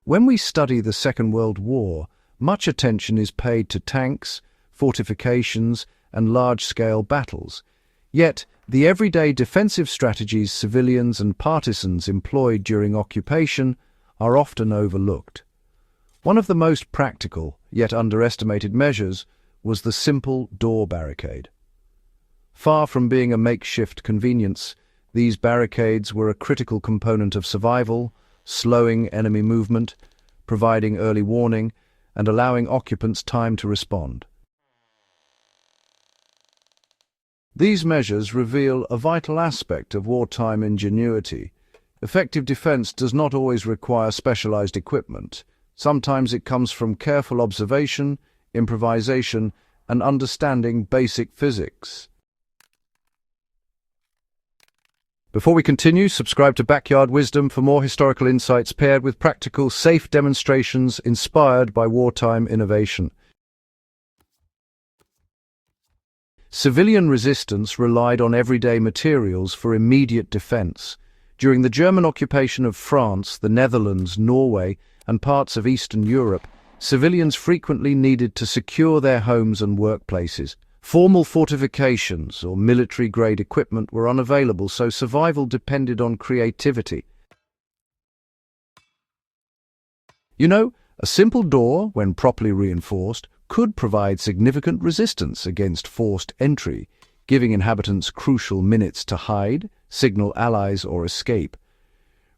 When we study the Second World War, much attention is paid to tanks, fortifications, and large-scale battles. Yet, the everyday defensive strategies civilians and partisans employed during occupation are often overlooked. One of the most practical, yet underestimated measures was the simple door barricade. Far from being a makeshift convenience, these barricades were a critical component of survival, slowing enemy movement, providing early warning, and allowing occupants time to respond. These measures reveal a vital aspect of wartime ingenuity. Effective defense does not always require specialized equipment. Sometimes it comes from careful observation, improvisation, and understanding basic physics. Before we continue, subscribe to Backyard Wisdom for more historical insights paired with practical, safe demonstrations inspired by wartime innovation. Civilian resistance relied on everyday materials for immediate defense. During the German occupation of France, the Netherlands, Norway, and parts of Eastern Europe, civilians frequently needed to secure their homes and workplaces. Formal fortifications or military-grade equipment were unavailable, so survival depended on creativity. A simple door, when properly reinforced, could provide significant resistance against forced entry, giving inhabitants crucial minutes to hide, signal allies, or escape.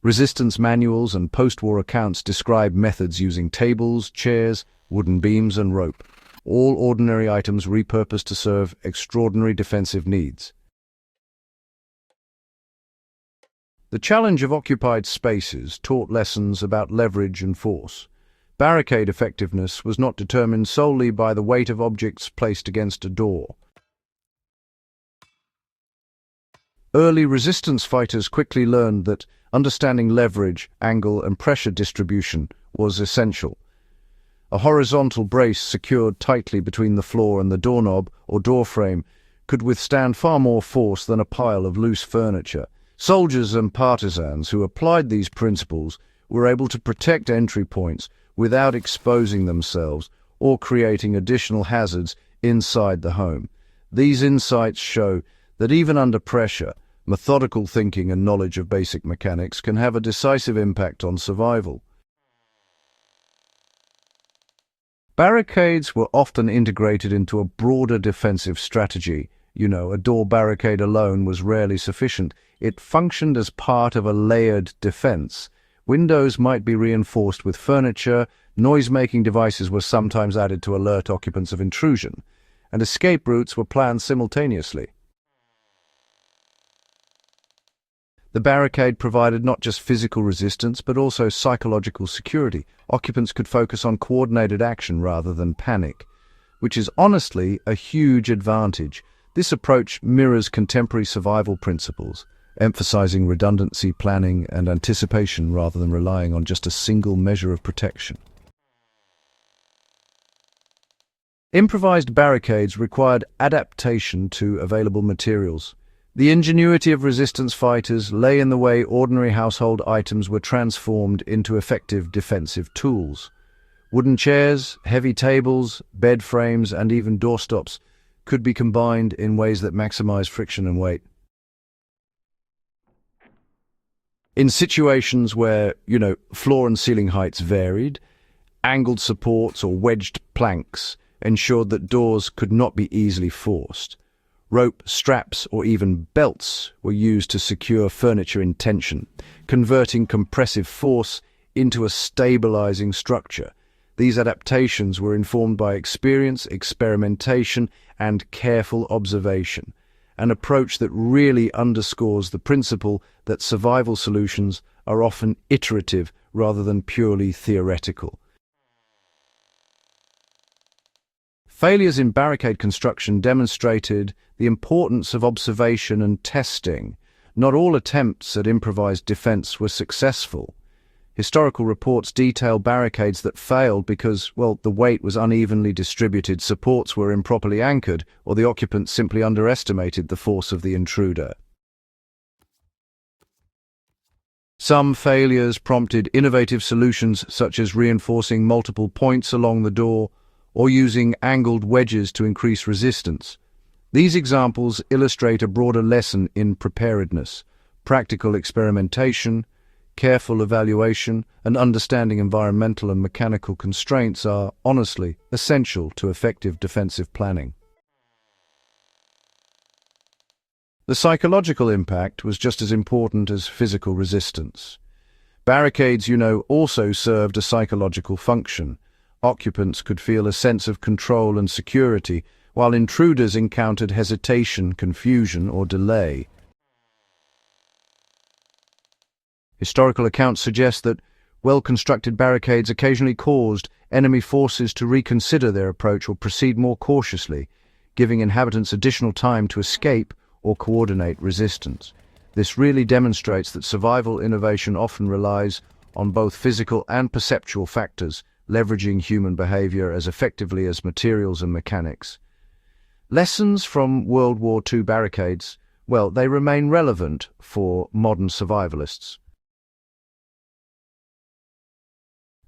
Resistance manuals and post-war accounts describe methods using tables, chairs, wooden beams, and rope, all ordinary items repurposed to serve extraordinary defensive needs. The challenge of occupied spaces taught lessons about leverage and force. Barricade effectiveness was not determined solely by the weight of objects placed against a door. Early resistance fighters quickly learned that understanding leverage, angle, and pressure distribution was essential. A horizontal brace secured tightly between the floor and the doorknob or door frame could withstand far more force than a pile of loose furniture. Soldiers and partisans who applied these principles were able to protect entry points without exposing themselves or creating additional hazards inside the home. These insights show that even under pressure, methodical thinking and knowledge of basic mechanics can have a decisive impact on survival. Barricades were often integrated into a broader defensive strategy. A door barricade alone was rarely sufficient. It functioned as part of a layered defense. Windows might be reinforced with furniture, noise-making devices were sometimes added to alert occupants of intrusion, and escape routes were planned simultaneously. The barricade provided not just physical resistance, but also psychological security. Occupants could focus on coordinated action rather than panic, which is honestly a huge advantage. This approach mirrors contemporary survival principles, emphasizing redundancy, planning, and anticipation rather than relying on just a single measure of protection. Improvised barricades required adaptation to available materials. The ingenuity of resistance fighters lay in the way ordinary household items were transformed into effective defensive tools. Wooden chairs, heavy tables, bed frames, and even doorstops could be combined in ways that maximize friction and weight. In situations where, floor and ceiling heights varied, angled supports or wedged planks ensured that doors could not be easily forced. Rope, straps, or even belts were used to secure furniture in tension, converting compressive force into a stabilizing structure. These adaptations were informed by experience, experimentation, and careful observation, an approach that really underscores the principle that survival solutions are often iterative rather than purely theoretical. Failures in barricade construction demonstrated the importance of observation and testing. Not all attempts at improvised defense were successful. Historical reports detail barricades that failed because, the weight was unevenly distributed, supports were improperly anchored, or the occupants simply underestimated the force of the intruder. Some failures prompted innovative solutions such as reinforcing multiple points along the door or using angled wedges to increase resistance. These examples illustrate a broader lesson in preparedness. Practical experimentation, careful evaluation, and understanding environmental and mechanical constraints are, honestly, essential to effective defensive planning. The psychological impact was just as important as physical resistance. Barricades, also served a psychological function. Occupants could feel a sense of control and security, while intruders encountered hesitation, confusion, or delay. Historical accounts suggest that well-constructed barricades occasionally caused enemy forces to reconsider their approach or proceed more cautiously, giving inhabitants additional time to escape or coordinate resistance. This really demonstrates that survival innovation often relies on both physical and perceptual factors, leveraging human behavior as effectively as materials and mechanics. Lessons from World War II barricades, they remain relevant for modern survivalists.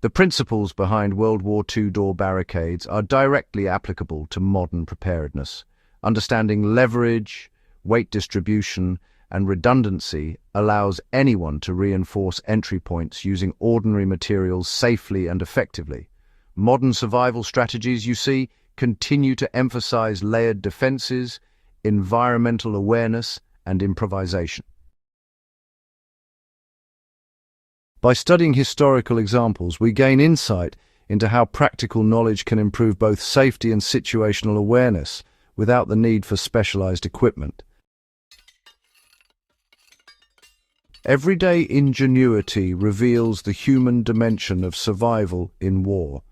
The principles behind World War II door barricades are directly applicable to modern preparedness. Understanding leverage, weight distribution, and redundancy allows anyone to reinforce entry points using ordinary materials safely and effectively. Modern survival strategies, continue to emphasize layered defenses, environmental awareness, and improvisation. By studying historical examples, we gain insight into how practical knowledge can improve both safety and situational awareness without the need for specialized equipment. Everyday ingenuity reveals the human dimension of survival in war.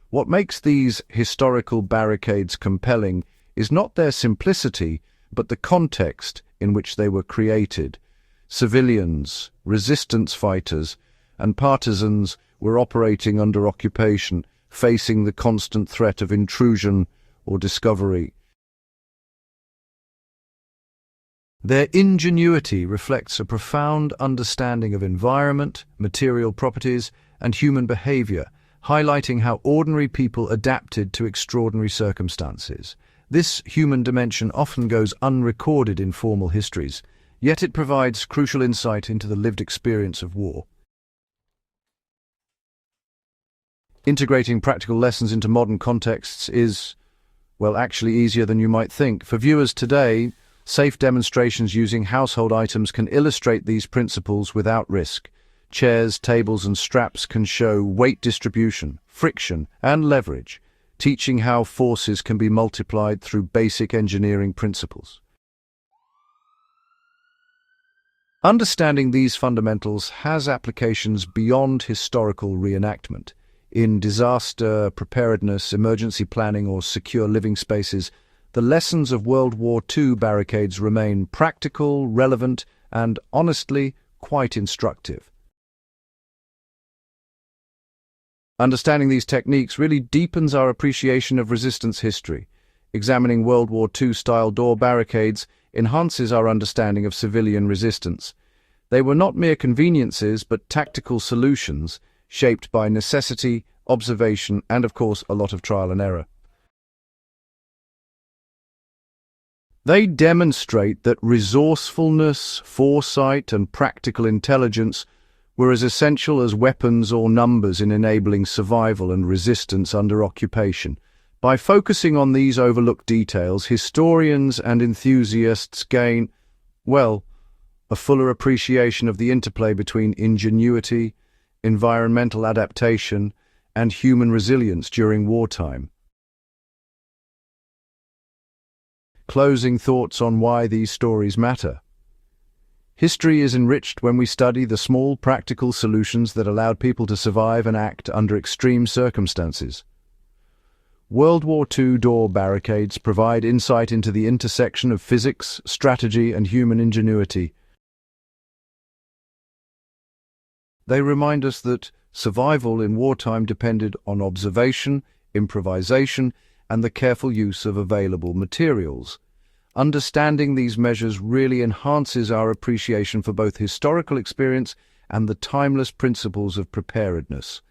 What makes these historical barricades compelling is not their simplicity, but the context in which they were created. Civilians, resistance fighters, and partisans were operating under occupation, facing the constant threat of intrusion or discovery. Their ingenuity reflects a profound understanding of environment, material properties, and human behavior, highlighting how ordinary people adapted to extraordinary circumstances. This human dimension often goes unrecorded in formal histories, yet it provides crucial insight into the lived experience of war. Integrating practical lessons into modern contexts is, actually easier than you might think. For viewers today, safe demonstrations using household items can illustrate these principles without risk. Chairs, tables, and straps can show weight distribution, friction, and leverage, teaching how forces can be multiplied through basic engineering principles. Understanding these fundamentals has applications beyond historical reenactment. In disaster preparedness, emergency planning, or secure living spaces, the lessons of World War II barricades remain practical, relevant, and honestly, quite instructive. Understanding these techniques really deepens our appreciation of resistance history. Examining World War II-style door barricades enhances our understanding of civilian resistance. They were not mere conveniences, but tactical solutions shaped by necessity, observation, and, of course, a lot of trial and error. They demonstrate that resourcefulness, foresight, and practical intelligence were as essential as weapons or numbers in enabling survival and resistance under occupation. By focusing on these overlooked details, historians and enthusiasts gain, a fuller appreciation of the interplay between ingenuity, environmental adaptation, and human resilience during wartime. Closing thoughts on why these stories matter. History is enriched when we study the small, practical solutions that allowed people to survive and act under extreme circumstances. World War II door barricades provide insight into the intersection of physics, strategy, and human ingenuity. They remind us that survival in wartime depended on observation, improvisation, and the careful use of available materials. Understanding these measures really enhances our appreciation for both historical experience and the timeless principles of preparedness.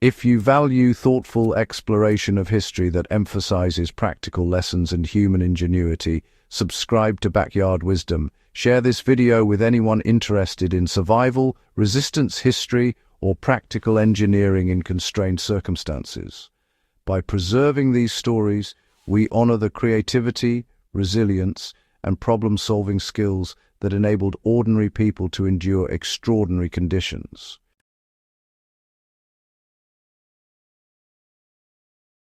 If you value thoughtful exploration of history that emphasizes practical lessons and human ingenuity, subscribe to Backyard Wisdom. Share this video with anyone interested in survival, resistance history, or practical engineering in constrained circumstances. By preserving these stories, we honor the creativity, resilience, and problem-solving skills that enabled ordinary people to endure extraordinary conditions.